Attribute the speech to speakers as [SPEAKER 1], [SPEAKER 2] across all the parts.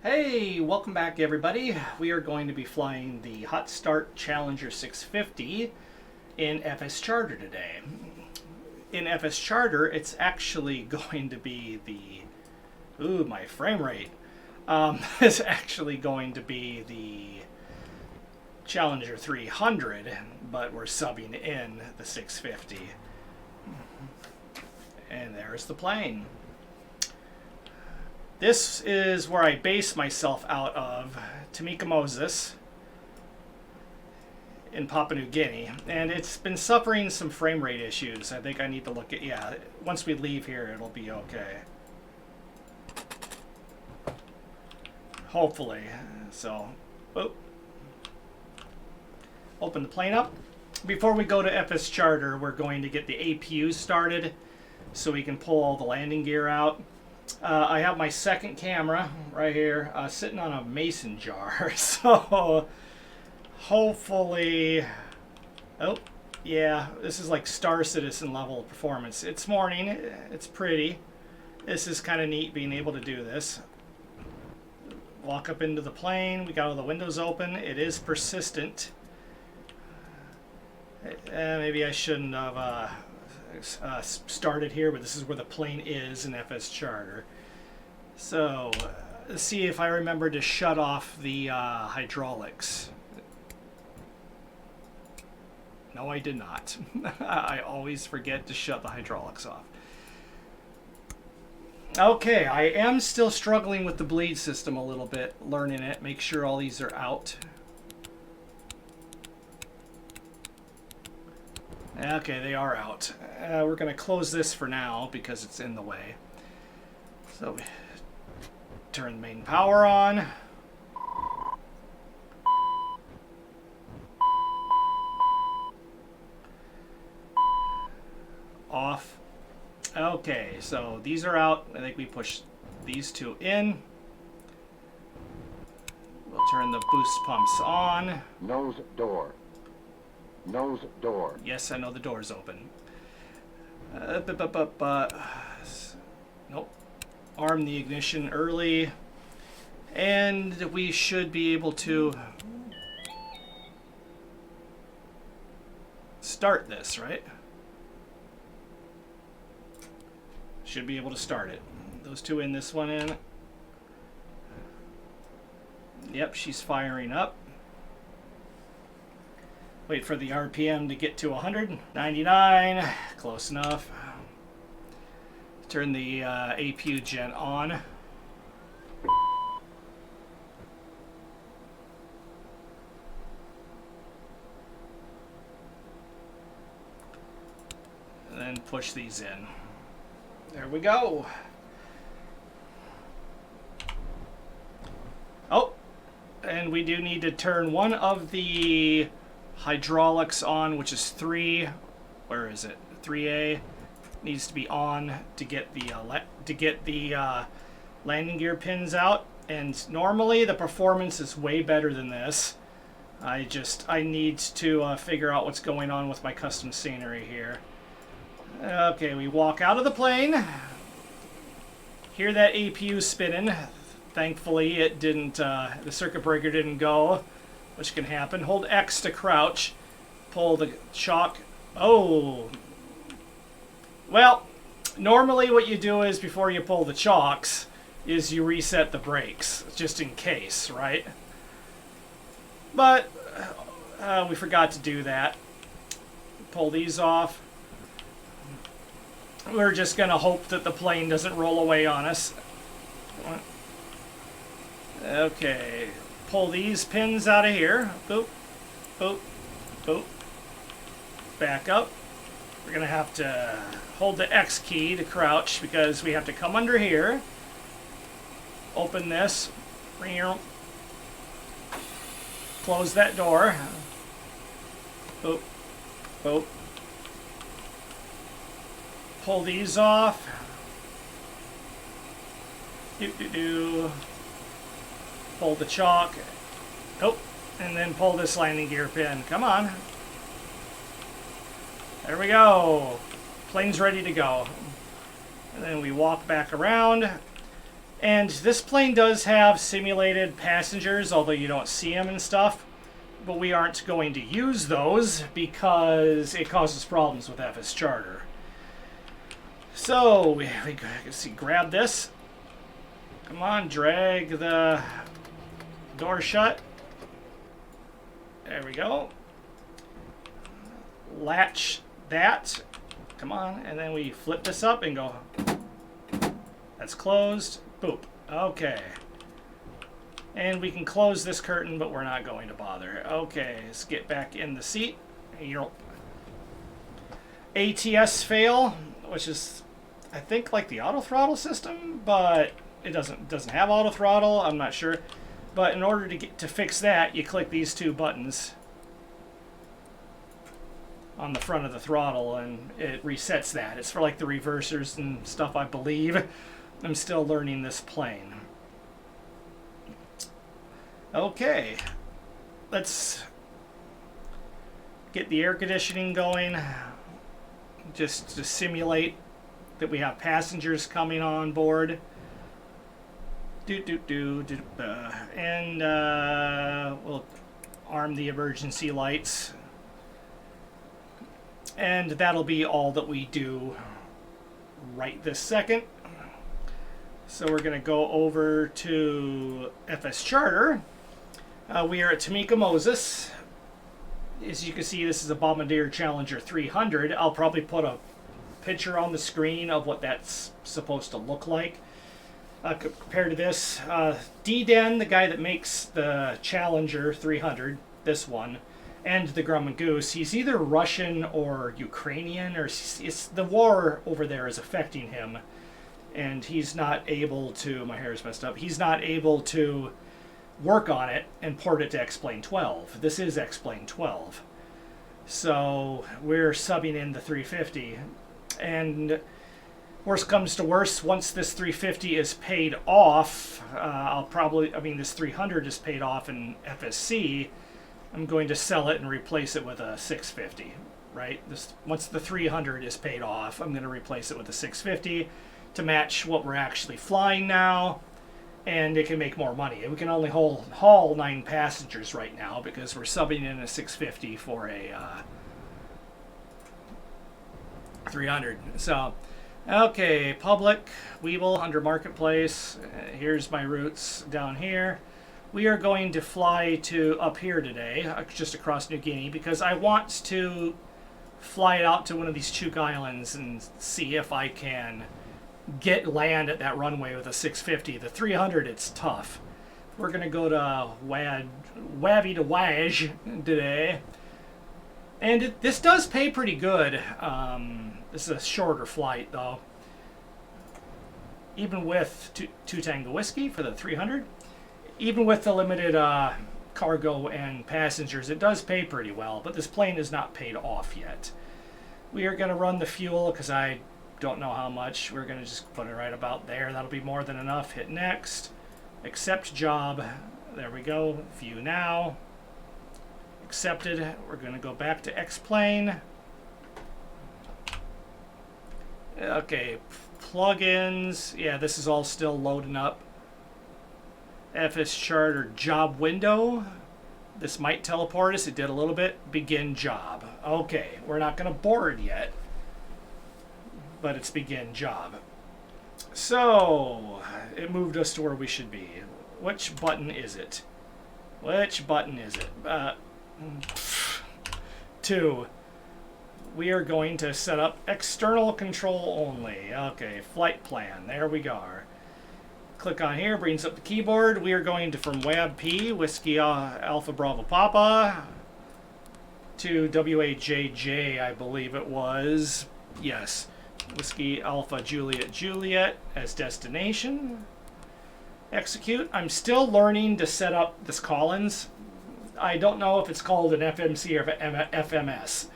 [SPEAKER 1] Hey, welcome back everybody. We are going to be flying the Hot Start Challenger 650 in FSCharter today. In FSCharter, it's actually going to be the... Ooh, my frame rate. It's actually going to be the Challenger 300, but we're subbing in the 650. And there's the plane. This is where I base myself out of, Tamika Moses in Papua New Guinea, and it's been suffering some frame rate issues. I think I need to look at, yeah, once we leave here it'll be okay. Hopefully. So, open the plane up. Before we go to FSCharter, we're going to get the APU started so we can pull all the landing gear out. I have my second camera right here sitting on a mason jar, so hopefully, oh yeah, this is like Star Citizen level of performance. It's morning, it's pretty. This is kind of neat being able to do this. Walk up into the plane, we got all the windows open. It is persistent. Maybe I shouldn't have started here, but this is where the plane is in FSCharter. So let's see if I remember to shut off the hydraulics. No, I did not. I always forget to shut the hydraulics off. Okay, I am still struggling with the bleed system a little bit, learning it. Make sure all these are out. Okay, they are out. We're going to close this for now because it's in the way. So we turn the main power on. Off. Okay, so these are out. I think we push these two in. We'll turn the boost pumps on.
[SPEAKER 2] Nose door. Nose door.
[SPEAKER 1] Yes, I know the door's open. Nope. Arm the ignition early. And we should be able to start this, right? Should be able to start it. Those two in, this one in. Yep, she's firing up. Wait for the RPM to get to 199. Close enough. Turn the APU gen on. And then push these in. There we go. Oh, and we do need to turn one of the hydraulics on, which is 3. Where is it? 3A needs to be on to get the landing gear pins out. And normally the performance is way better than this. I need to figure out what's going on with my custom scenery here. Okay, we walk out of the plane. Hear that APU spinning. Thankfully, it didn't. The circuit breaker didn't go, which can happen. Hold X to crouch. Pull the shock. Oh. Well, normally what you do is before you pull the chocks is you reset the brakes, just in case, right? But we forgot to do that. Pull these off. We're just going to hope that the plane doesn't roll away on us. Okay. Pull these pins out of here. Boop, boop, boop. Back up. We're going to have to hold the X key to crouch because we have to come under here. Open this. Close that door. Boop, boop. Pull these off. Pull the chalk. Oh, and then pull this landing gear pin. Come on. There we go. Plane's ready to go. And then we walk back around. And this plane does have simulated passengers, although you don't see them and stuff. But we aren't going to use those because it causes problems with FSCharter. So we see, grab this. Come on, drag the door shut. There we go. Latch that. Come on, and then we flip this up and go. That's closed. Boop. Okay. And we can close this curtain, but we're not going to bother. Okay, let's get back in the seat. ATS fail, which is, I think, like the auto throttle system, but it doesn't have auto throttle. I'm not sure. But in order to fix that, you click these two buttons on the front of the throttle, and it resets that. It's for like the reversers and stuff, I believe. I'm still learning this plane. Okay, let's get the air conditioning going, just to simulate that we have passengers coming on board. And we'll arm the emergency lights. And that'll be all that we do right this second. So we're going to go over to FSCharter. We are at Tamika Moses. As you can see, this is a Bombardier Challenger 300. I'll probably put a picture on the screen of what that's supposed to look like. Compared to this, D-Den, the guy that makes the Challenger 300, this one, and the Grumman Goose, he's either Russian or Ukrainian, or it's the war over there is affecting him, and he's not able to, my hair is messed up, he's not able to work on it and port it to X-Plane 12. This is X-Plane 12. So we're subbing in the 350, and worst comes to worst, once this 350 is paid off, this 300 is paid off in FSC, I'm going to sell it and replace it with a 650, right? Once the 300 is paid off, I'm going to replace it with a 650 to match what we're actually flying now, and it can make more money. We can only haul 9 passengers right now because we're subbing in a 650 for a 300. So, okay, public, Weeble, under marketplace. Here's my routes down here. We are going to fly to up here today, just across New Guinea, because I want to fly it out to one of these Chook Islands and see if I can get land at that runway with a 650. The 300, it's tough. We're going to go to Wavy to Waj today. And this does pay pretty good. This is a shorter flight, though. Even with 2 Tango Whiskey for the 300, even with the limited cargo and passengers, it does pay pretty well. But this plane is not paid off yet. We are going to run the fuel because I don't know how much. We're going to just put it right about there. That'll be more than enough. Hit next. Accept job. There we go. View now. Accepted. We're going to go back to X-Plane. Okay, plugins. Yeah, this is all still loading up. FSCharter job window. This might teleport us. It did a little bit. Begin job. Okay, we're not going to board yet, but it's begin job. So it moved us to where we should be. Which button is it? Which button is it? 2. We are going to set up external control only. Okay, flight plan. There we go. Click on here, brings up the keyboard. We are going to from WAB-P, Whiskey Alpha Bravo Papa, to WAJJ, I believe it was. Yes. Whiskey Alpha Juliet Juliet as destination. Execute. I'm still learning to set up this Collins. I don't know if it's called an FMC or FMS.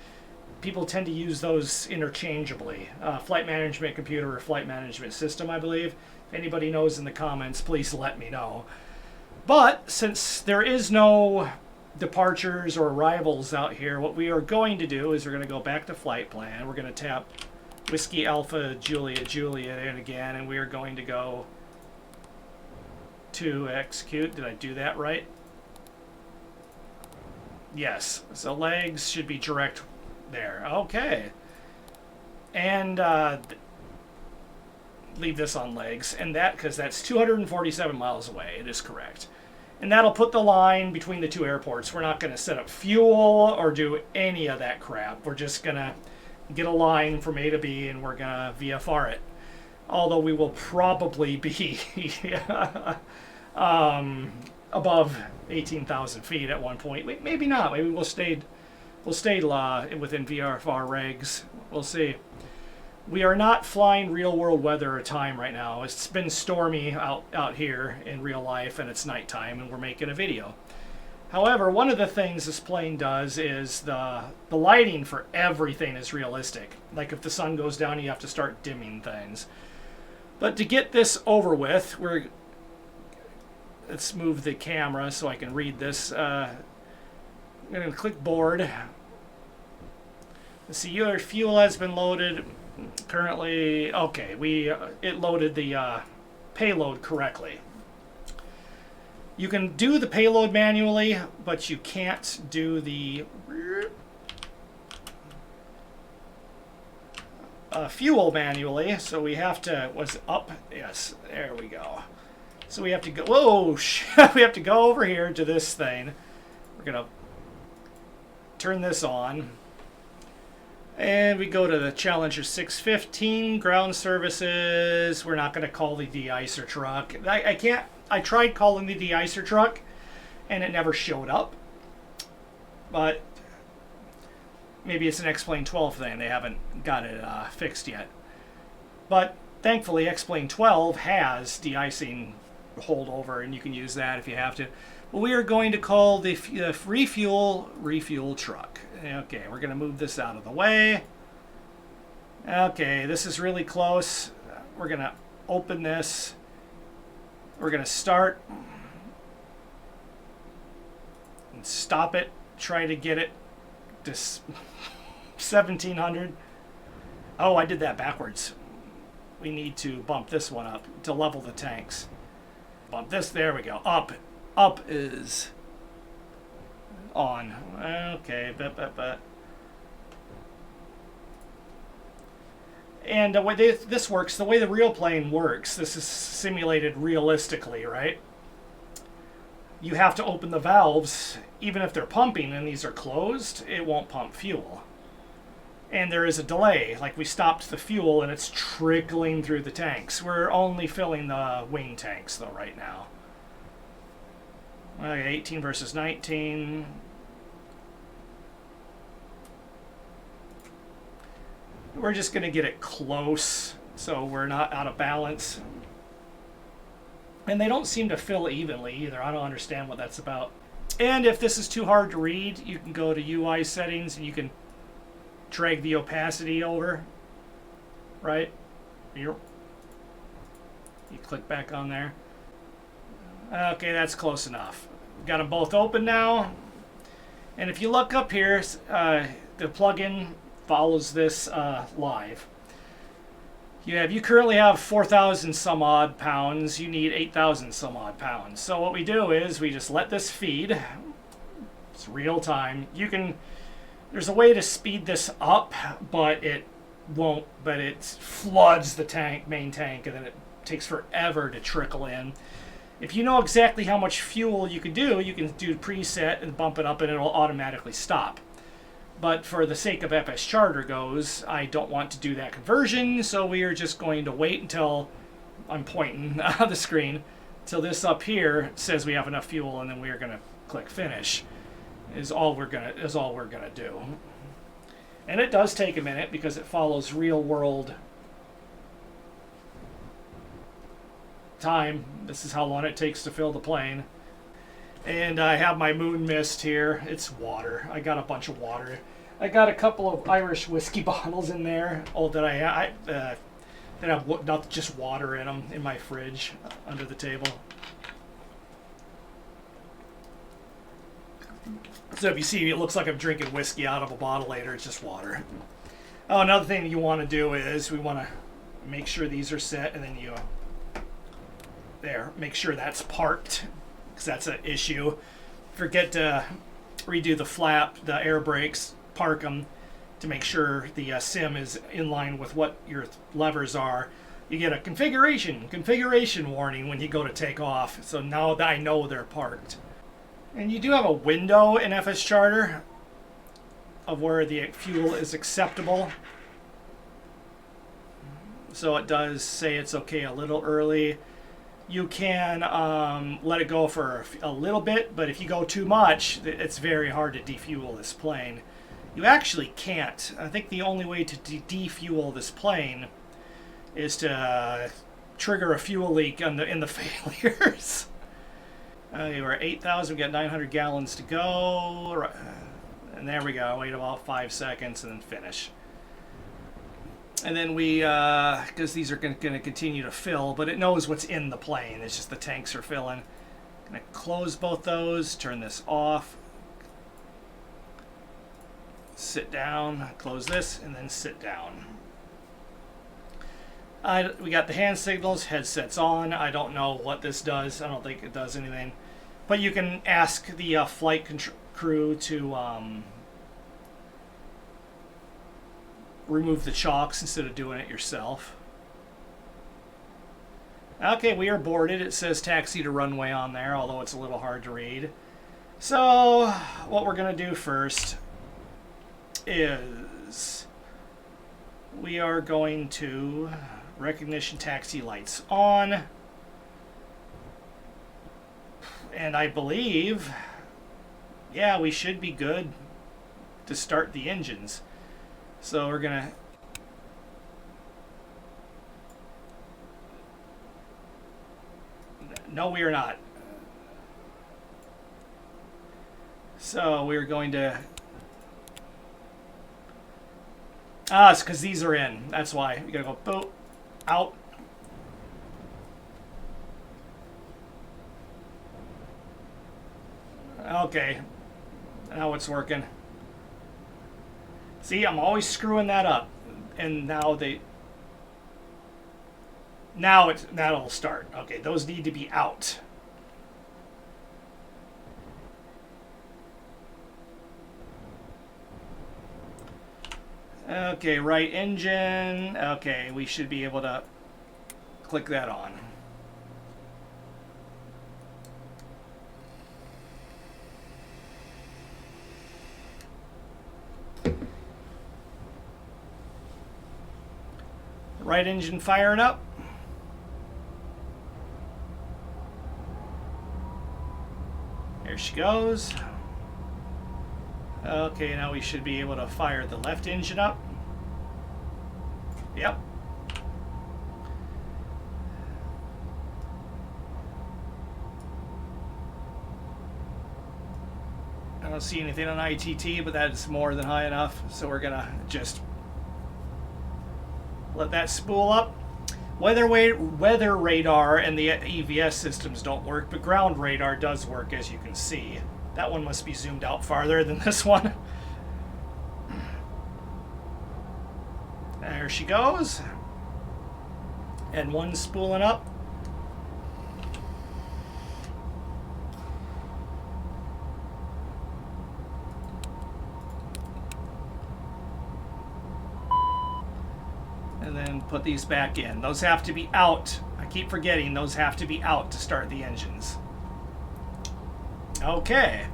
[SPEAKER 1] People tend to use those interchangeably. Flight management computer or flight management system, I believe. If anybody knows in the comments, please let me know. But since there is no departures or arrivals out here, what we are going to do is we're going to go back to flight plan. We're going to tap Whiskey Alpha Juliet Juliet in again, and we are going to go to execute. Did I do that right? Yes. So legs should be direct there. Okay. And leave this on legs. And that, because that's 247 miles away. It is correct. And that'll put the line between the two airports. We're not going to set up fuel or do any of that crap. We're just going to get a line from A to B and we're going to VFR it. Although we will probably be above 18,000 feet at one point. Maybe not. Maybe we'll stay within VFR regs. We'll see. We are not flying real world weather or time right now. It's been stormy out here in real life and it's nighttime and we're making a video. However, one of the things this plane does is the lighting for everything is realistic. Like if the sun goes down, you have to start dimming things. But to get this over with, let's move the camera so I can read this. I'm going to click board. Let's see, your fuel has been loaded. Currently, okay, it loaded the payload correctly. You can do the payload manually, but you can't do the fuel manually. So we have to, was it up? Yes, there we go. So we have to go, whoa, we have to go over here to this thing. We're going to turn this on. And we go to the Challenger 615 ground services. We're not going to call the de-icer truck. I tried calling the de-icer truck and it never showed up. But maybe it's an X-Plane 12 thing. They haven't got it fixed yet. But thankfully X-Plane 12 has de-icing holdover and you can use that if you have to. But we are going to call the refuel truck. Okay, we're going to move this out of the way. Okay, this is really close. We're going to open this. We're going to start and stop it. Try to get it to 1700. Oh, I did that backwards. We need to bump this one up to level the tanks. Bump this. There we go. Up. Up is on. Okay, but. And the way this works, the way the real plane works, this is simulated realistically, right? You have to open the valves, even if they're pumping and these are closed, it won't pump fuel. And there is a delay, like we stopped the fuel and it's trickling through the tanks. We're only filling the wing tanks though right now. Okay, 18 versus 19. We're just going to get it close so we're not out of balance. And they don't seem to fill evenly either. I don't understand what that's about. And if this is too hard to read, you can go to UI settings and you can drag the opacity over. Right? You click back on there. Okay, that's close enough. We've got them both open now. And if you look up here, the plugin follows this live. You currently have 4,000 some odd pounds. You need 8,000 some odd pounds. So what we do is we just let this feed. It's real time. There's a way to speed this up, but it won't. But it floods the main tank, and then it takes forever to trickle in. If you know exactly how much fuel you can do preset and bump it up and it'll automatically stop. But for the sake of FSCharter goes, I don't want to do that conversion, so we are just going to wait until I'm pointing on the screen till this up here says we have enough fuel, and then we are going to click finish. Is all we're gonna do. And it does take a minute because it follows real world time. This is how long it takes to fill the plane. And I have my moon mist here. It's water. I got a bunch of water. I got a couple of Irish whiskey bottles in there. That have not just water in them in my fridge under the table. So if you see, it looks like I'm drinking whiskey out of a bottle later. It's just water. Oh, another thing you want to do is we want to make sure these are set, and then you there. Make sure that's parked, because that's an issue. Forget to redo the flap, the air brakes, park them to make sure the sim is in line with what your levers are. You get a configuration warning when you go to take off. So now that I know they're parked. And you do have a window in FSCharter of where the fuel is acceptable. So it does say it's okay a little early. You can let it go for a little bit, but if you go too much, it's very hard to defuel this plane. You actually can't. I think the only way to defuel this plane is to trigger a fuel leak in the failures. We're at 8,000. We got 900 gallons to go. And there we go. Wait about 5 seconds and then finish. And then we, because these are going to continue to fill, but it knows what's in the plane. It's just the tanks are filling. Going to close both those, turn this off. Sit down, close this, and then sit down. We got the hand signals, headsets on. I don't know what this does. I don't think it does anything. But you can ask the flight crew to remove the chocks instead of doing it yourself. Okay, we are boarded. It says taxi to runway on there, although it's a little hard to read. So what we're going to do first is we are going to recognition taxi lights on. And I believe, yeah, we should be good to start the engines. So we're gonna no, we are not. So we're going to it's because these are in. That's why we gotta go boop out. Okay, now it's working. See, I'm always screwing that up, and now that'll start. Okay, those need to be out. Okay, right engine. Okay, we should be able to click that on. Right engine firing up. There she goes. Okay, now we should be able to fire the left engine up. Yep. I don't see anything on ITT, but that is more than high enough, so we're gonna just let that spool up. Weather radar and the EVS systems don't work, but ground radar does work, as you can see. That one must be zoomed out farther than this one. There she goes. And one spooling up. And then put these back in. Those have to be out. I keep forgetting those have to be out to start the engines. Okay.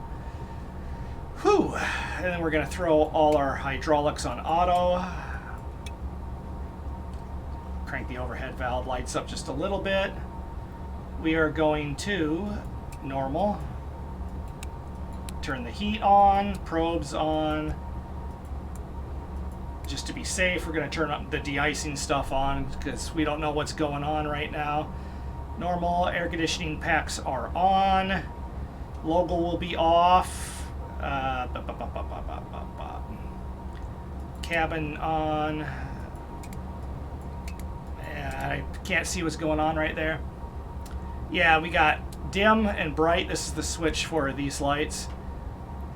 [SPEAKER 1] Whew. And then we're going to throw all our hydraulics on auto. Crank the overhead valve lights up just a little bit. We are going to normal. Turn the heat on, probes on. Just to be safe, we're going to turn up the de-icing stuff on because we don't know what's going on right now. Normal air conditioning packs are on. Logo will be off. Cabin on. I can't see what's going on right there. Yeah, we got dim and bright. This is the switch for these lights.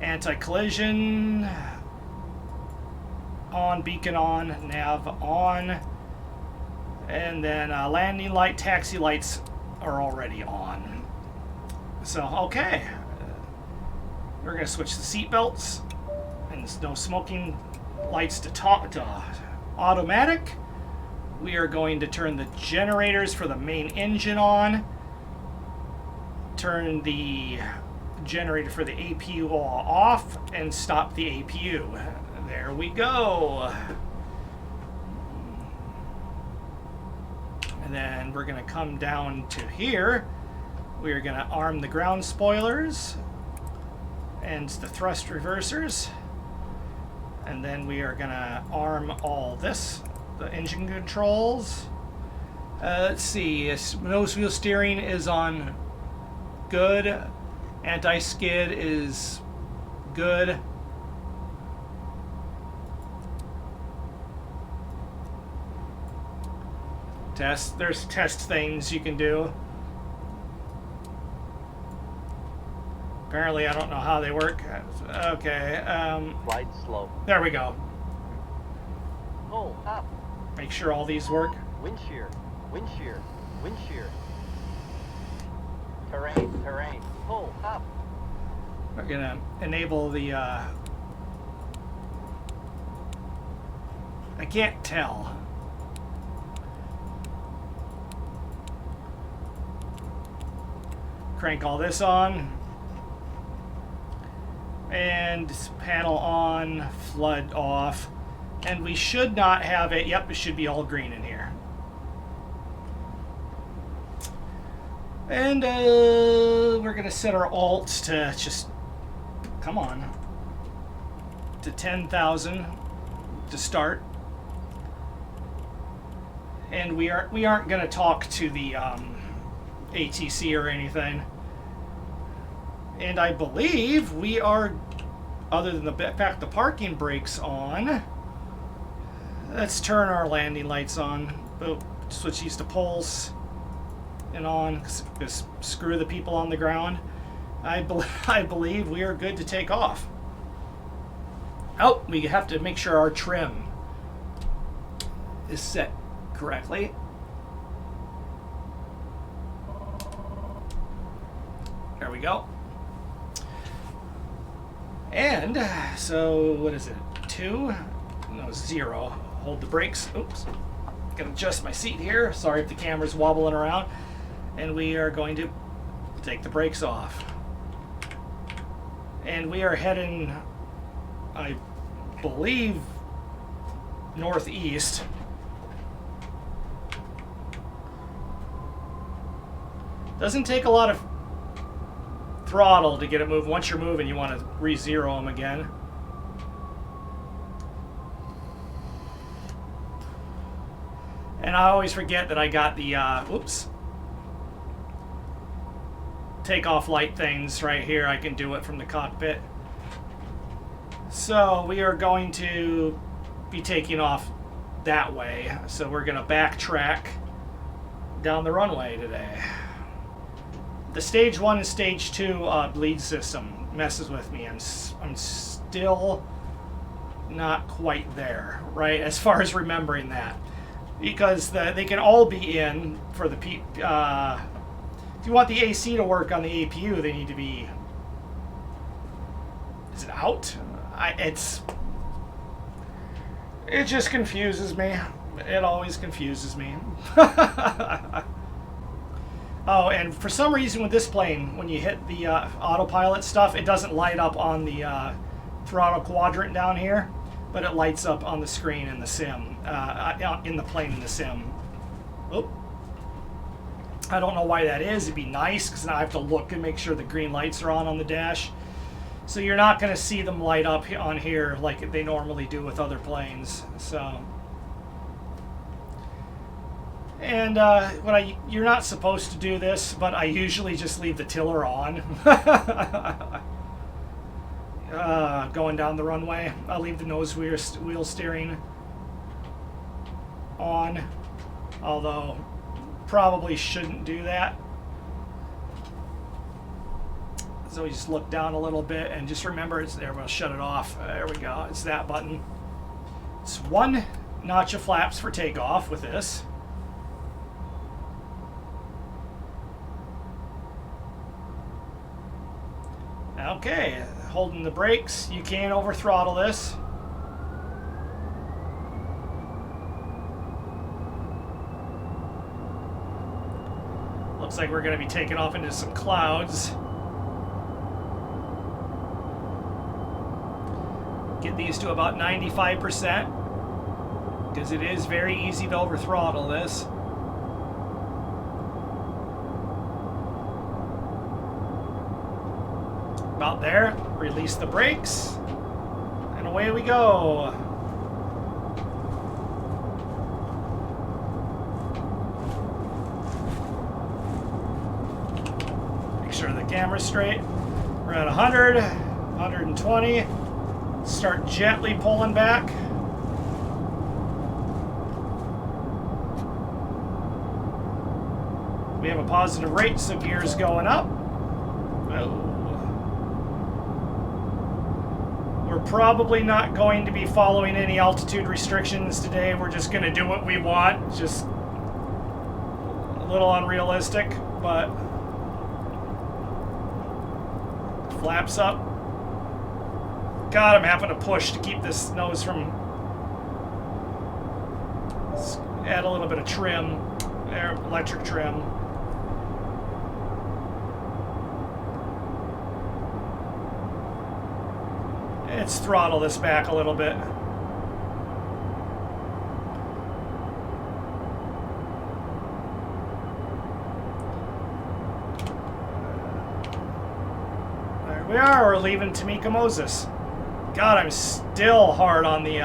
[SPEAKER 1] Anti-collision on, beacon on, nav on, and then landing light, taxi lights are already on. So, okay. We're going to switch the seat belts. And there's no smoking lights to automatic. We are going to turn the generators for the main engine on. Turn the generator for the APU off and stop the APU. There we go. And then we're going to come down to here. We are going to arm the ground spoilers and the thrust reversers. And then we are going to arm all this, the engine controls. Let's see, nose wheel steering is on good. Anti-skid is good. There's test things you can do. Apparently, I don't know how they work. Okay.
[SPEAKER 3] Slide slow.
[SPEAKER 1] There we go.
[SPEAKER 3] Oh, up.
[SPEAKER 1] Make sure all these work.
[SPEAKER 3] Wind shear. Wind shear. Wind shear. Terrain. Terrain. Pull up.
[SPEAKER 1] We're gonna enable the. I can't tell. Crank all this on. And panel on, flood off. And we should not have it. Yep, it should be all green in here. And we're going to set our alt to just, come on, to 10,000 to start. And we aren't going to talk to the ATC or anything. And I believe we are, other than the fact the parking brake's on, let's turn our landing lights on. Oh, switch these to pulse and on, because screw the people on the ground. I believe we are good to take off. Oh, we have to make sure our trim is set correctly. There we go. And so what is it? 2? No, 0. Hold the brakes. Oops. Gotta adjust my seat here. Sorry if the camera's wobbling around. And we are going to take the brakes off. And we are heading, I believe, northeast. Doesn't take a lot of throttle to get it moving. Once you're moving, you want to re-zero them again. And I always forget that I got the takeoff light things right here. I can do it from the cockpit. So we are going to be taking off that way. So we're going to backtrack down the runway today. The stage 1 and stage 2 bleed system messes with me. I'm still not quite there, right? As far as remembering that, because they can all be in for the if you want the AC to work on the APU, they need to be. Is it out? It just confuses me. It always confuses me. Oh, and for some reason with this plane, when you hit the autopilot stuff, it doesn't light up on the throttle quadrant down here, but it lights up on the screen in the sim, in the plane in the sim. Oop. I don't know why that is. It'd be nice, because now I have to look and make sure the green lights are on the dash. So you're not going to see them light up on here like they normally do with other planes. So. And you're not supposed to do this, but I usually just leave the tiller on. Going down the runway, I'll leave the nose wheel steering on, although probably shouldn't do that. So we just look down a little bit and just remember it's there. We'll shut it off. There we go. It's that button. It's 1 notch of flaps for takeoff with this. Okay, holding the brakes. You can't over throttle this. Looks like we're going to be taking off into some clouds. Get these to about 95%, because it is very easy to over throttle this. About there. Release the brakes, and away we go. Make sure the camera's straight. We're at 100, 120. Start gently pulling back. We have a positive rate, so gears going up. Oh. We're probably not going to be following any altitude restrictions today. We're just going to do what we want. Just a little unrealistic, but flaps up. God, I'm having to push to keep this nose from... Let's add a little bit of trim, electric trim. Let's throttle this back a little bit. There we are, we're leaving Tamika Moses. God, I'm still hard on the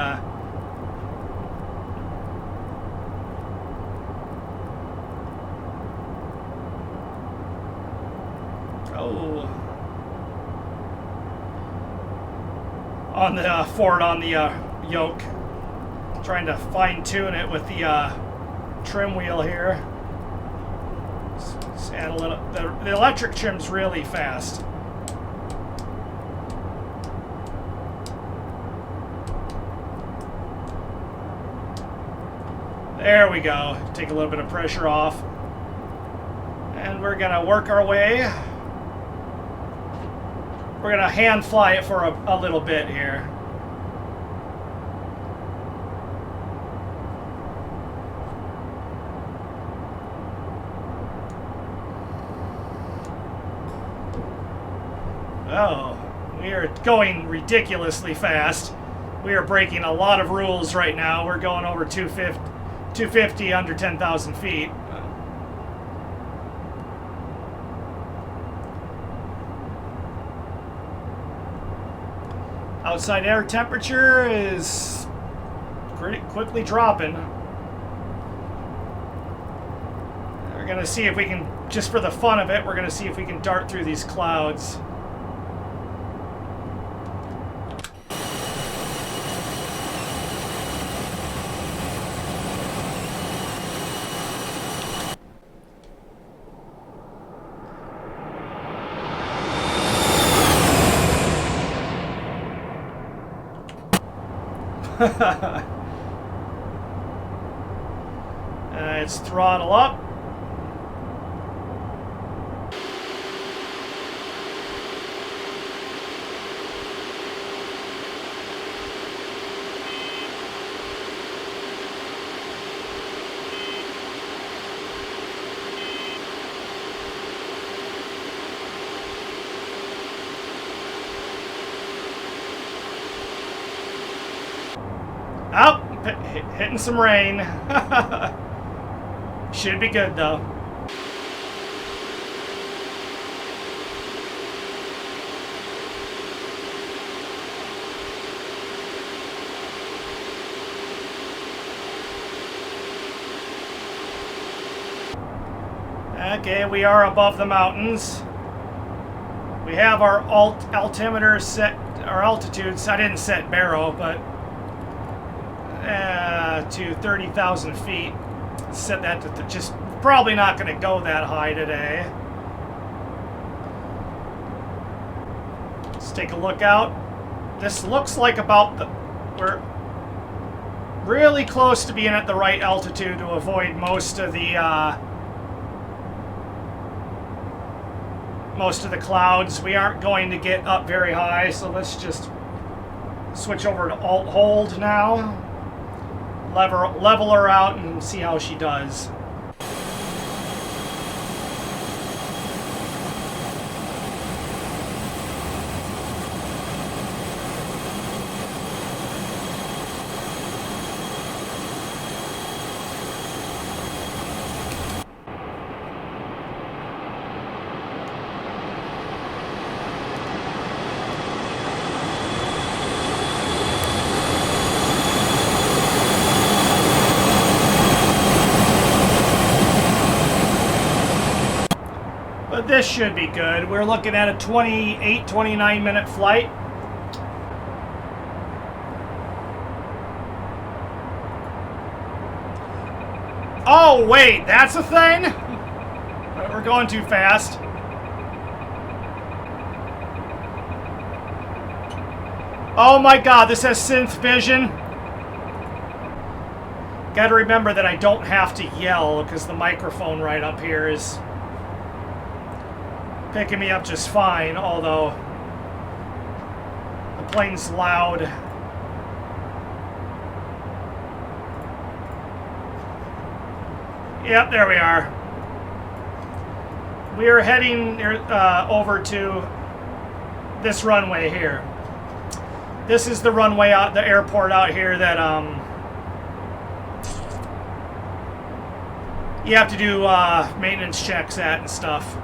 [SPEAKER 1] on the forward on the yoke. Trying to fine tune it with the trim wheel here. Just add a little. The electric trim's really fast. There we go. Take a little bit of pressure off. And we're going to work our way. We're going to hand fly it for a little bit here. Oh, we are going ridiculously fast. We are breaking a lot of rules right now. We're going over 250 under 10,000 feet. Outside air temperature is pretty quickly dropping. We're going to see if we can, just for the fun of it, we're going to see if we can dart through these clouds. It's throttle up. Up, hitting some rain. Should be good though. Okay, we are above the mountains. We have our altimeter set, our altitudes. I didn't set Barrow, but to 30,000 feet. Set that to just probably not going to go that high today. Let's take a look out. This looks like about the... We're really close to being at the right altitude to avoid most of the most of the clouds. We aren't going to get up very high, so let's just switch over to Alt Hold now. Level her out and see how she does. But this should be good. We're looking at a 28, 29 minute flight. Oh, wait, that's a thing? We're going too fast. Oh my god, this has synth vision. Gotta remember that I don't have to yell because the microphone right up here is picking me up just fine, although the plane's loud. Yep, there we are. We are heading over to this runway here. This is the runway out, the airport out here that you have to do maintenance checks at and stuff.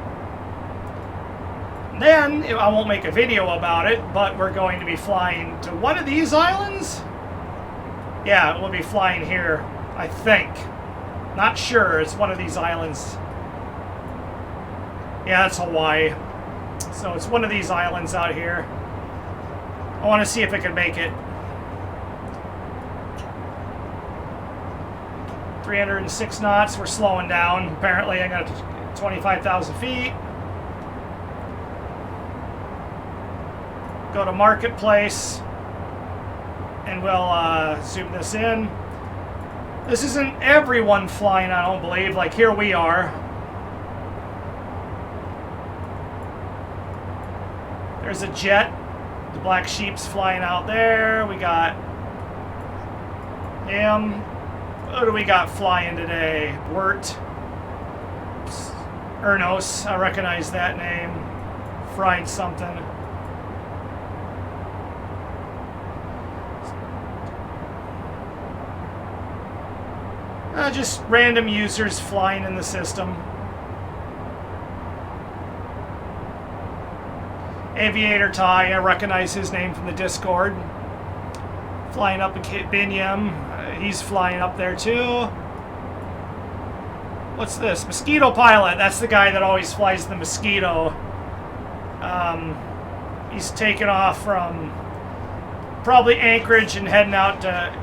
[SPEAKER 1] Then, I won't make a video about it, but we're going to be flying to one of these islands? Yeah, we'll be flying here, I think. Not sure, it's one of these islands. Yeah, that's Hawaii. So it's one of these islands out here. I want to see if I can make it. 306 knots, we're slowing down. Apparently I got 25,000 feet. Go to Marketplace, and we'll zoom this in. This isn't everyone flying, I don't believe. Like, here we are. There's a jet. The Black Sheep's flying out there. We got him. What do we got flying today? Wirt. Ernos, I recognize that name. Fried something. Just random users flying in the system. Aviator Ty, I recognize his name from the Discord. Flying up in Binyam. He's flying up there too. What's this? Mosquito Pilot. That's the guy that always flies the Mosquito. He's taking off from probably Anchorage and heading out to...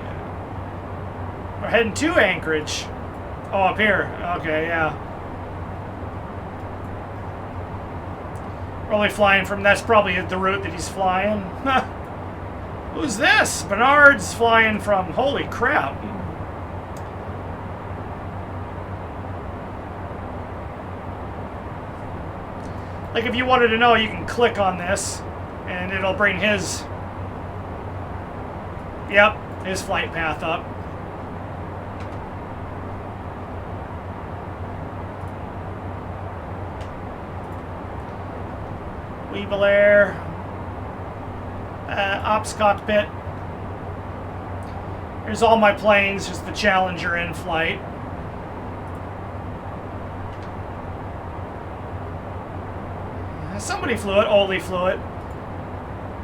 [SPEAKER 1] We're heading to Anchorage. Oh, up here. Okay, yeah. Probably flying from... That's probably the route that he's flying. Who's this? Bernard's flying from... Holy crap. Like, if you wanted to know, you can click on this, and it'll bring his... Yep, his flight path up. Weeble Air, Ops Cockpit. Here's all my planes, just the Challenger in flight. Somebody flew it, Oli flew it.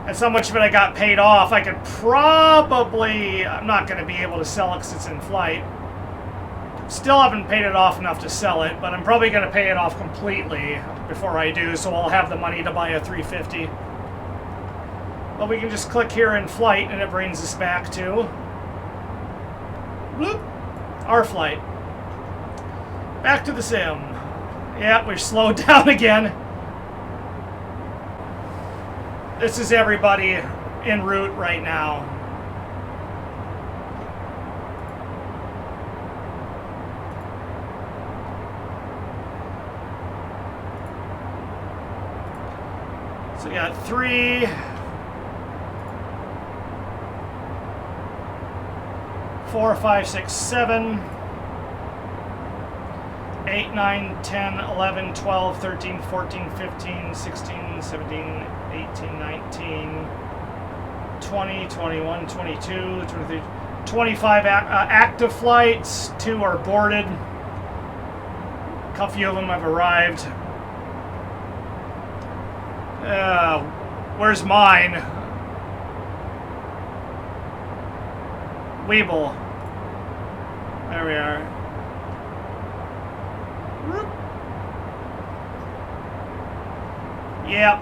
[SPEAKER 1] That's how much of it I got paid off. I could probably, I'm not going to be able to sell it because it's in flight. Still haven't paid it off enough to sell it, but I'm probably going to pay it off completely before I do, so I'll have the money to buy a 350. But we can just click here in flight, and it brings us back to bloop, our flight. Back to the sim. Yeah, we're slowed down again. This is everybody en route right now. So we got 3, 4, 5, 6, 7, 8, 9, 10, 11, 12, 13, 14, 15, 16, 17, 18, 19, 20, 21, 22, 23, 25 active flights. 2 are boarded. A few of them have arrived. Where's mine? Weeble. There we are. Whoop. Yep.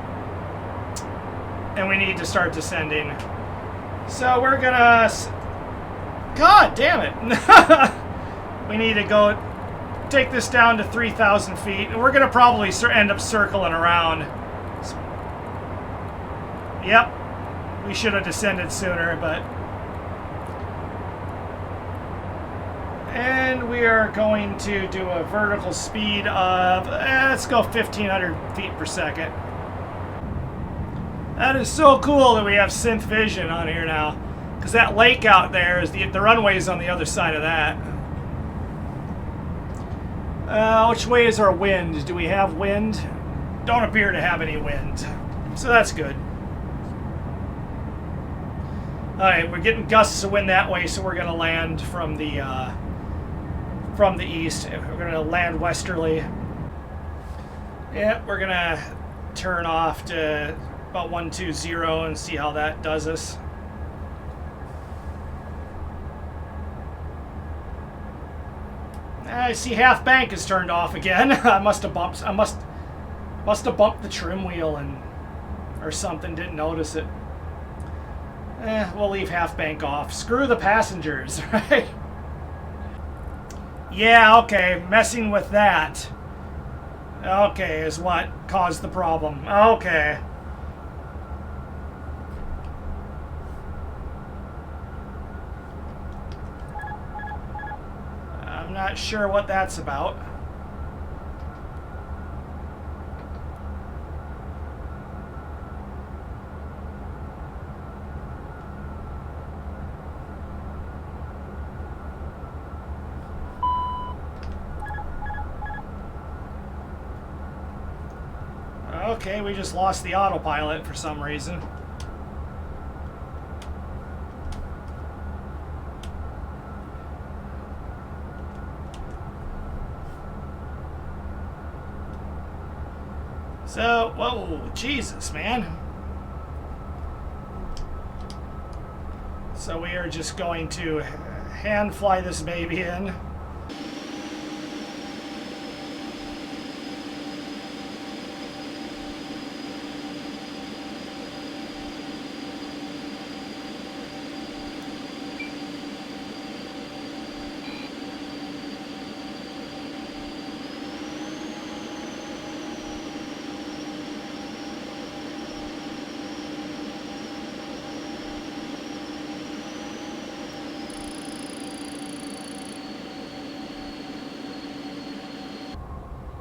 [SPEAKER 1] And we need to start descending. So we're gonna... God damn it! We need to go take this down to 3,000 feet. And we're gonna probably end up circling around. Yep. We should have descended sooner, but... And we are going to do a vertical speed of, let's go 1,500 feet per second. That is so cool that we have synth vision on here now. Because that lake out there is the runway is on the other side of that. Which way is our wind? Do we have wind? Don't appear to have any wind. So that's good. Alright, we're getting gusts of wind that way, so we're going to land from the east. We're going to land westerly. Yeah, we're going to turn off to about 120 and see how that does us. I see half bank is turned off again. I must have bumped the trim wheel or something, didn't notice it. We'll leave half bank off. Screw the passengers, right? Yeah, okay, messing with that. Okay, is what caused the problem. Okay. I'm not sure what that's about. Okay, we just lost the autopilot for some reason. So, whoa, Jesus, man. So we are just going to hand fly this baby in.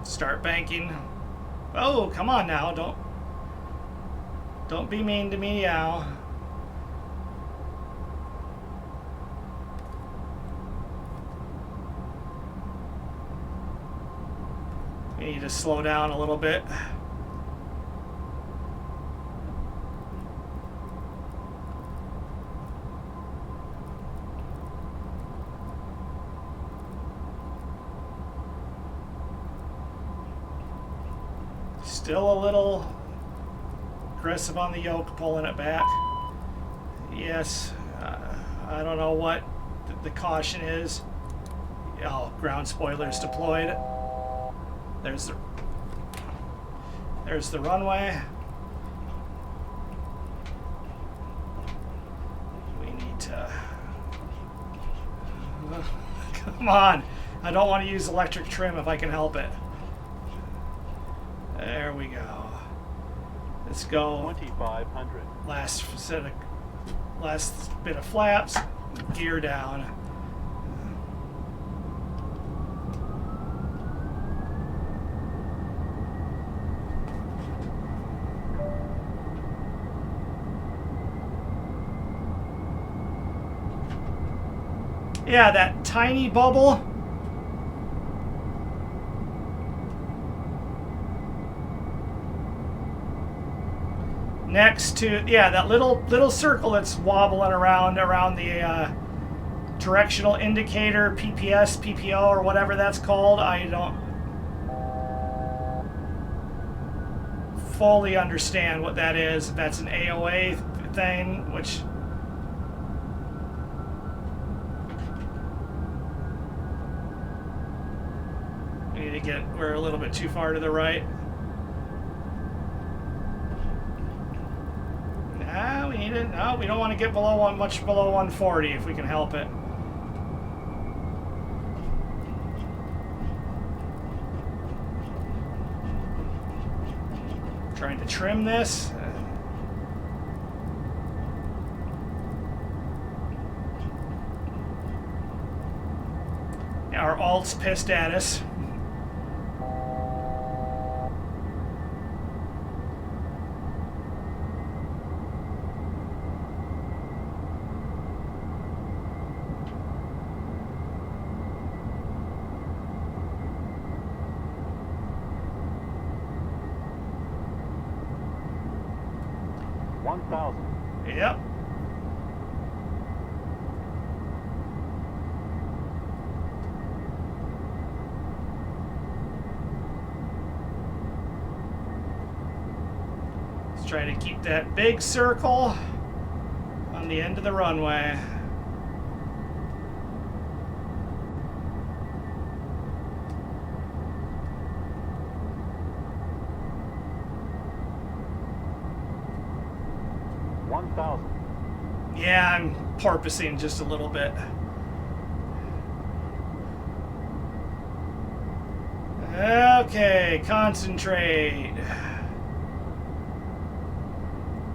[SPEAKER 1] Start banking. Oh, come on now. Don't be mean to me now. We need to slow down a little bit. Still a little aggressive on the yoke, pulling it back. Yes, I don't know what the caution is. Oh, ground spoilers deployed. There's the runway. We need to... Come on. I don't want to use electric trim if I can help it. There we go. Let's go.
[SPEAKER 3] 2,500.
[SPEAKER 1] Last bit of flaps. Gear down. Yeah, that tiny bubble. Next to, yeah, that little circle that's wobbling around the directional indicator, PPS, PPO, or whatever that's called. I don't fully understand what that is. If that's an AOA thing, which we need to get, we're a little bit too far to the right. We need it. No, we don't want to get below much below 140 if we can help it. Trying to trim this. Our alt's pissed at us. Yep. Let's try to keep that big circle on the end of the runway. Yeah, I'm porpoising just a little bit. Okay, concentrate.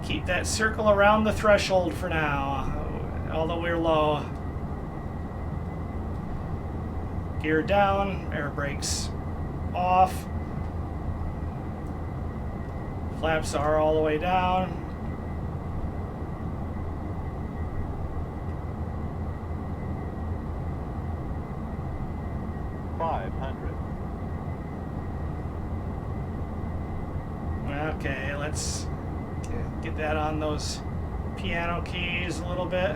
[SPEAKER 1] Keep that circle around the threshold for now, although we're low. Gear down, air brakes off. Flaps are all the way down. Okay, let's get that on those piano keys a little bit.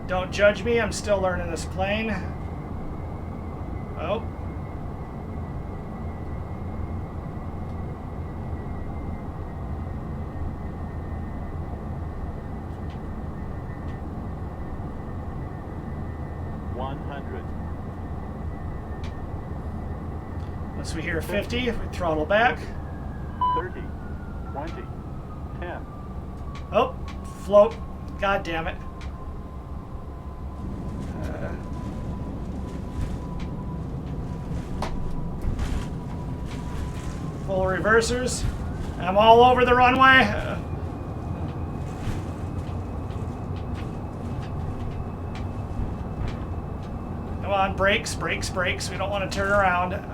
[SPEAKER 1] Don't judge me, I'm still learning this plane. Oh. Once we hear 50, we throttle back.
[SPEAKER 4] 30, 20, 10.
[SPEAKER 1] Oh, float. God damn it. Full reversers. I'm all over the runway. Come on, brakes, brakes, brakes. We don't want to turn around.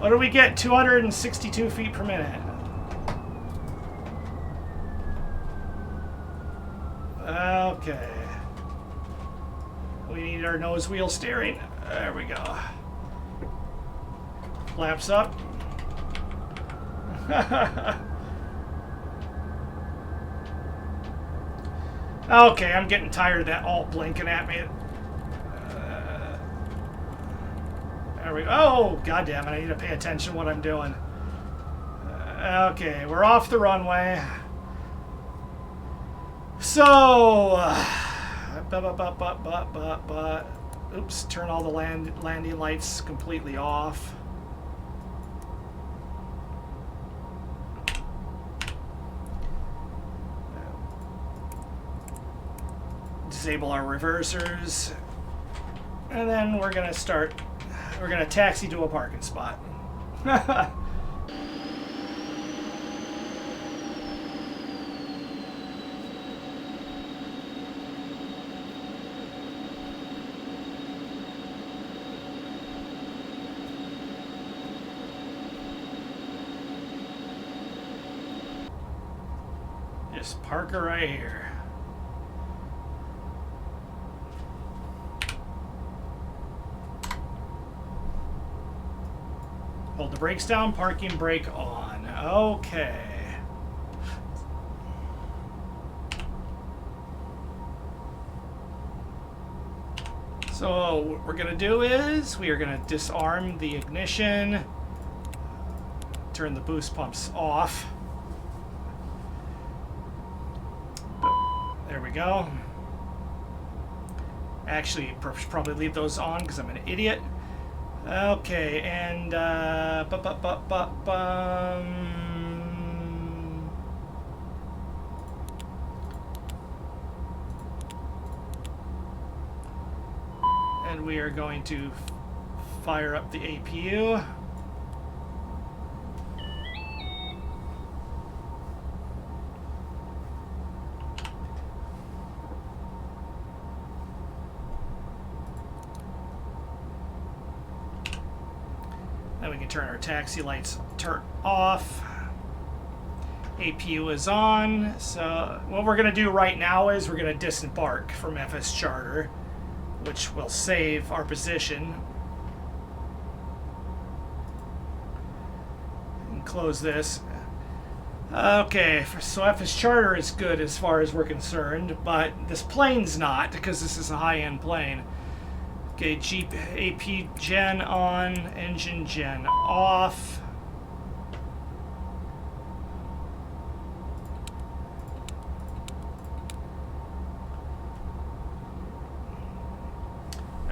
[SPEAKER 1] What do we get? 262 feet per minute. Okay. We need our nose wheel steering. There we go. Flaps up. Okay, I'm getting tired of that all blinking at me. There we go. Oh, goddamn it. I need to pay attention to what I'm doing. Okay, we're off the runway. So, oops, turn all the landing lights completely off. Disable our reversers. And then we're going to start. We're going to taxi to a parking spot. just park her right here. Hold the brakes down, parking brake on. Okay. So what we're gonna do is we are gonna disarm the ignition, turn the boost pumps off. There we go. Actually, probably leave those on because I'm an idiot. Okay, and and we are going to fire up the APU. Then we can turn our taxi lights off. APU is on. So what we're going to do right now is we're going to disembark from FSCharter, which will save our position. And close this. Okay, so FSCharter is good as far as we're concerned, but this plane's not, because this is a high-end plane. Okay, Jeep AP gen on, engine gen off.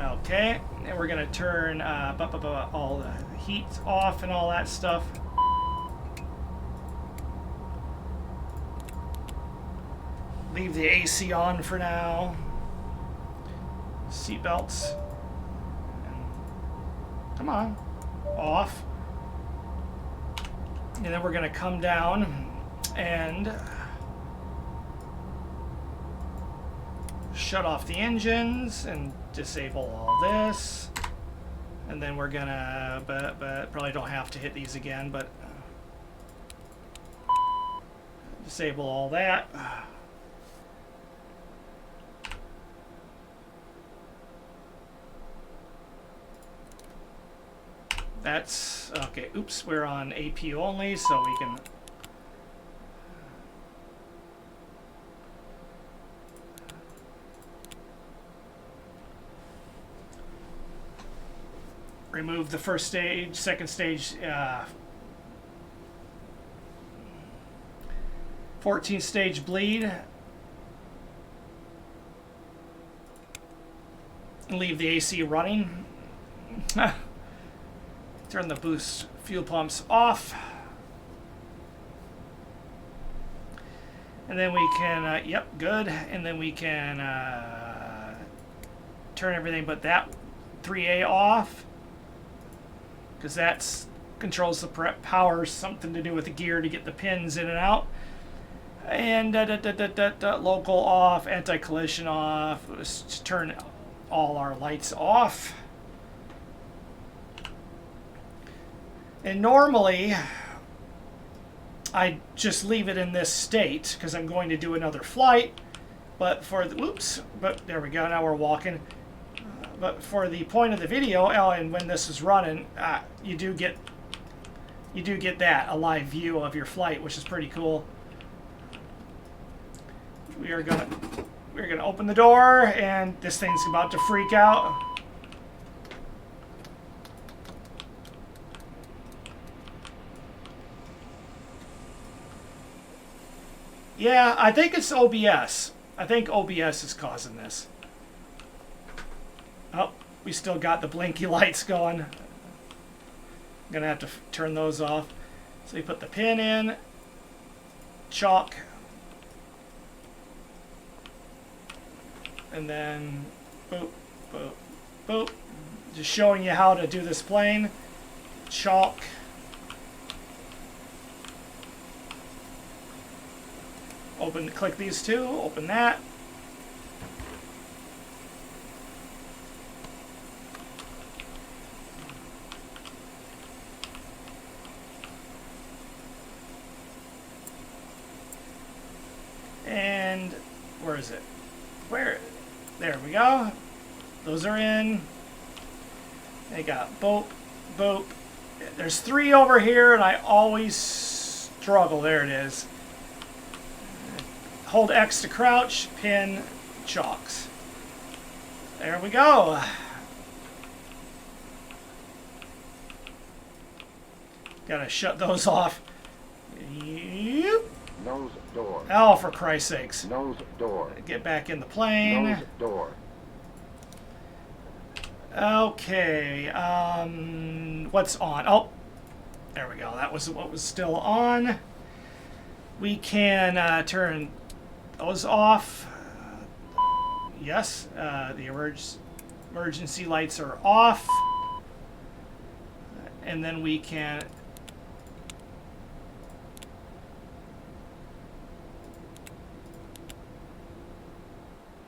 [SPEAKER 1] Okay, and we're gonna turn all the heat off and all that stuff. Leave the AC on for now. Seat belts. Come on, off. And then we're gonna come down and shut off the engines and disable all this. And then we're gonna, but probably don't have to hit these again, but disable all that. That's okay. Oops, we're on APU only, so we can remove the first stage, second stage, 14 stage bleed, and leave the AC running. Turn the boost fuel pumps off. And then we can, yep, good. And then we can turn everything but that 3A off, because that controls the power, something to do with the gear to get the pins in and out. And local off, anti-collision off. Let's turn all our lights off. And normally, I just leave it in this state because I'm going to do another flight. But for the, whoops, but there we go, now we're walking. But for the point of the video, and when this is running, you do get that, a live view of your flight, which is pretty cool. We're gonna open the door, and this thing's about to freak out. Yeah, I think it's OBS. I think OBS is causing this. Oh, we still got the blinky lights going. I'm gonna have to turn those off. So we put the pin in, chalk, and then boop, boop, boop. Just showing you how to do this plane. Chalk. Open, click these two, open that. is it? Where? There we go. Those are in. They got boop, boop. There's 3 over here, and I always struggle. There it is. Hold X to crouch, pin, chocks. There we go. Gotta shut those off. Yep.
[SPEAKER 2] Nose door.
[SPEAKER 1] Oh, for Christ's sakes.
[SPEAKER 2] Nose door.
[SPEAKER 1] Get back in the plane.
[SPEAKER 2] Nose door.
[SPEAKER 1] Okay. What's on? Oh, there we go. That was what was still on. We can turn those off. Yes. The emergency lights are off. And then we can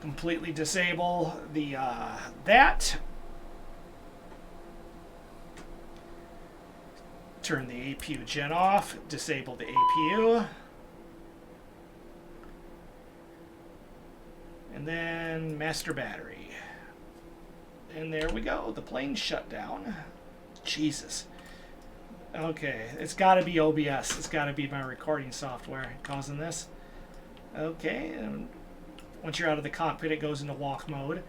[SPEAKER 1] completely disable the that. Turn the APU gen off, disable the APU. And then master battery. And there we go, the plane's shut down. Jesus. Okay, it's got to be OBS. It's got to be my recording software causing this. Okay, and once you're out of the cockpit, it goes into walk mode.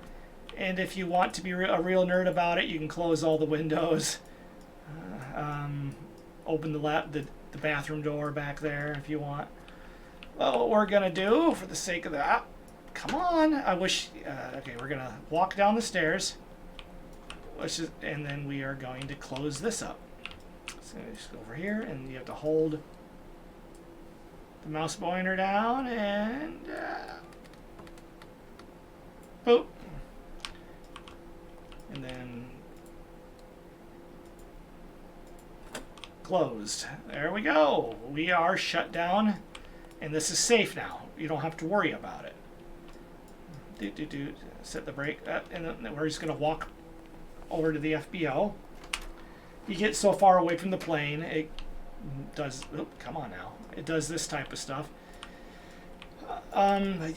[SPEAKER 1] And if you want to be a real nerd about it, you can close all the windows. Open the bathroom door back there if you want. Well, what we're gonna do for the sake of that, come on. I wish. Okay, we're gonna walk down the stairs. And then we are going to close this up. So just go over here, and you have to hold the mouse pointer down and boop. And then closed. There we go. We are shut down, and this is safe now. You don't have to worry about it. Set the brake, and then we're just going to walk over to the FBO. You get so far away from the plane, it does. Oh, come on now. It does this type of stuff.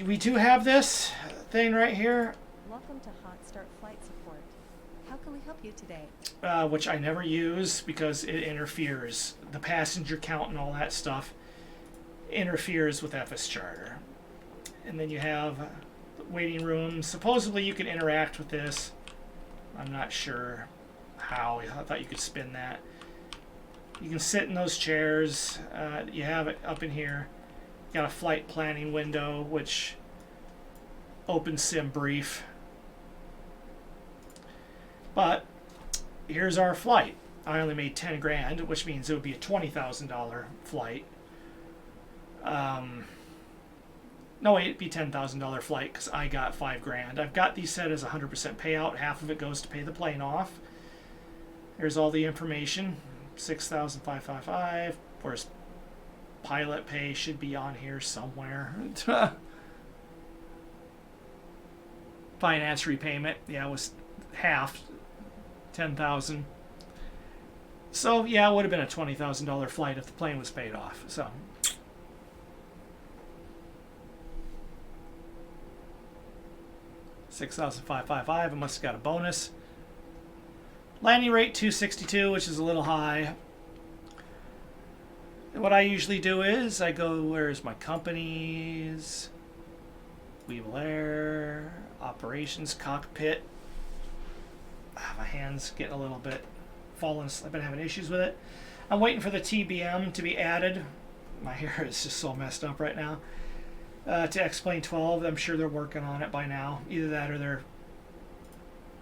[SPEAKER 1] We do have this thing right here.
[SPEAKER 5] Welcome to Hot Start Flight Support. How can we help you today?
[SPEAKER 1] Which I never use because it interferes. The passenger count and all that stuff interferes with FSCharter. And then you have the waiting room. Supposedly you can interact with this. I'm not sure how. I thought you could spin that. You can sit in those chairs. You have it up in here. Got a flight planning window, which opens sim brief. But here's our flight. I only made 10 grand, which means it would be a $20,000 flight. No, wait, it'd be $10,000 flight because I got 5 grand. I've got these set as 100% payout. Half of it goes to pay the plane off. Here's all the information. $6,555. Of course, pilot pay should be on here somewhere. Finance repayment, yeah, it was half, $10,000. So yeah, it would have been a $20,000 flight if the plane was paid off. So. $6,555. I must have got a bonus. Landing rate 262, which is a little high. And what I usually do is I go, where's my companies? Weevil Air, operations, cockpit. My hand's getting a little bit fallen asleep. I've been having issues with it. I'm waiting for the TBM to be added. My hair is just so messed up right now. To X-Plane 12, I'm sure they're working on it by now. Either that or they're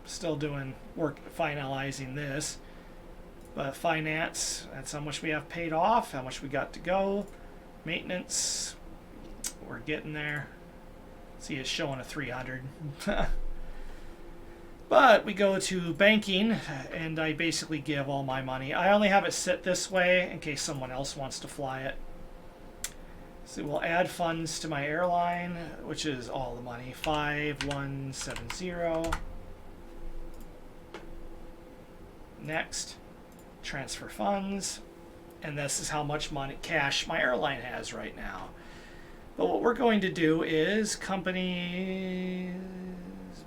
[SPEAKER 1] still doing work finalizing this. But finance, that's how much we have paid off, how much we got to go. Maintenance, we're getting there. See, it's showing a 300. But we go to banking, and I basically give all my money. I only have it sit this way in case someone else wants to fly it. So we'll add funds to my airline, which is all the money, 5170. Next, transfer funds, and this is how much money cash my airline has right now. But what we're going to do is companies,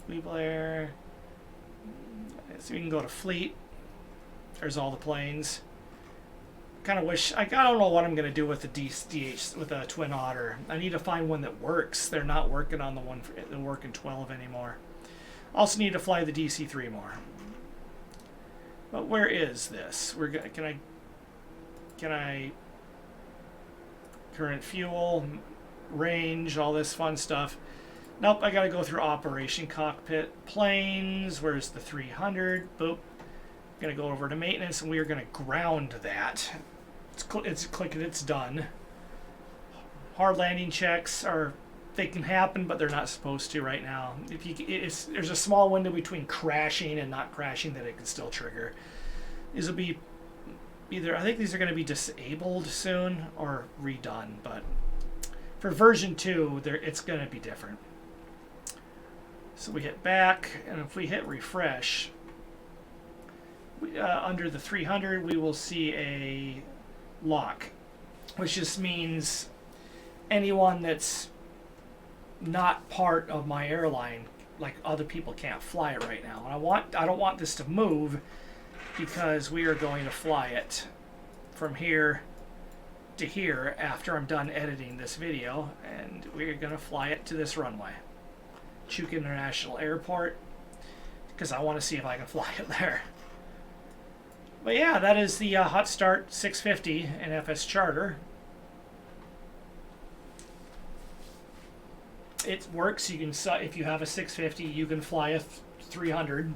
[SPEAKER 1] Blair. So we can go to fleet. There's all the planes. Kind of wish I don't know what I'm gonna do with the DH with a Twin Otter. I need to find one that works. They're not working on the one they're working 12 anymore. Also need to fly the DC-3 more. But where is this? We're gonna can I current fuel, range, all this fun stuff. Nope, I gotta go through operation cockpit, planes. Where's the 300? Boop. Gonna go over to maintenance, and we are gonna ground that. It's clicking. It's done. Hard landing checks they can happen, but they're not supposed to right now. There's a small window between crashing and not crashing that it can still trigger. These will be either, I think these are going to be disabled soon or redone, but for version 2, it's going to be different. So we hit back, and if we hit refresh, under the 300, we will see a lock, which just means anyone that's not part of my airline, like other people, can't fly it right now. And I don't want this to move, because we are going to fly it from here to here after I'm done editing this video, and we're going to fly it to this runway, Chuuk International Airport, because I want to see if I can fly it there. But yeah, that is the Hot Start 650 in FSCharter. It works. You can, if you have a 650, you can fly a 300.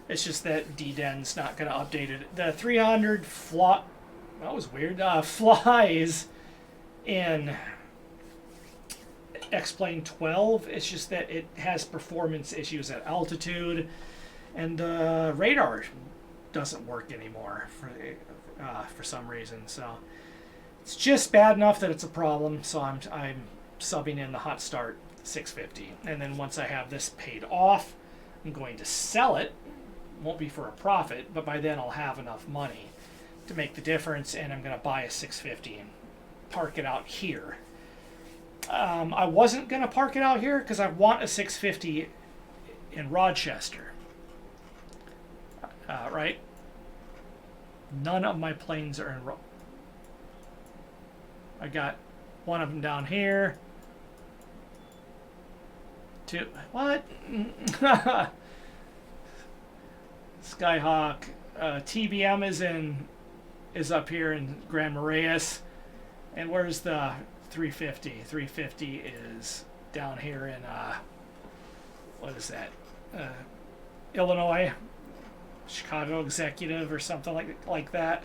[SPEAKER 1] It's just that DDEN's not going to update it. The 300 that was weird. Flies in X-Plane 12. It's just that it has performance issues at altitude, and the radar doesn't work anymore for some reason. So it's just bad enough that it's a problem. So I'm subbing in the Hot Start 650, and then once I have this paid off, I'm going to sell it. Won't be for a profit, but by then I'll have enough money to make the difference, and I'm going to buy a 650 and park it out here. I wasn't going to park it out here because I want a 650 in Rochester. Right? None of my planes are in I got one of them down here. Two. What? Skyhawk. TBM is up here in Grand Marais. And where's the 350? 350 is down here in what is that? Illinois. Chicago Executive or something like that.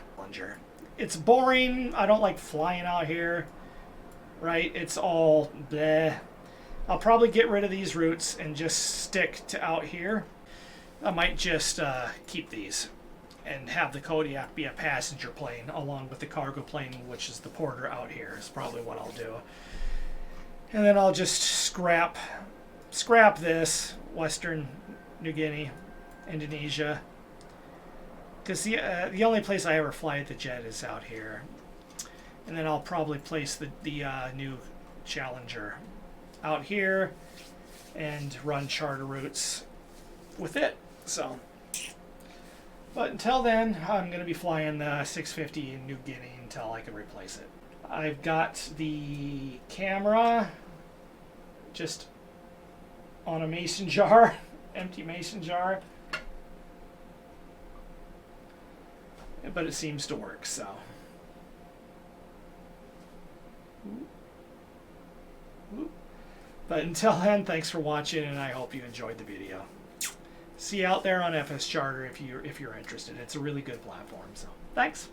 [SPEAKER 1] It's boring. I don't like flying out here. Right? It's all bleh. I'll probably get rid of these routes and just stick to out here. I might just keep these and have the Kodiak be a passenger plane along with the cargo plane, which is the Porter out here, is probably what I'll do. And then I'll just scrap this, Western New Guinea, Indonesia. Because the only place I ever fly at the jet is out here. And then I'll probably place the new Challenger out here and run charter routes with it. So, but until then, I'm going to be flying the 650 in New Guinea until I can replace it. I've got the camera just on a mason jar, empty mason jar. But it seems to work, so. But until then, thanks for watching, and I hope you enjoyed the video. See you out there on FSCharter if you're interested. It's a really good platform, so thanks.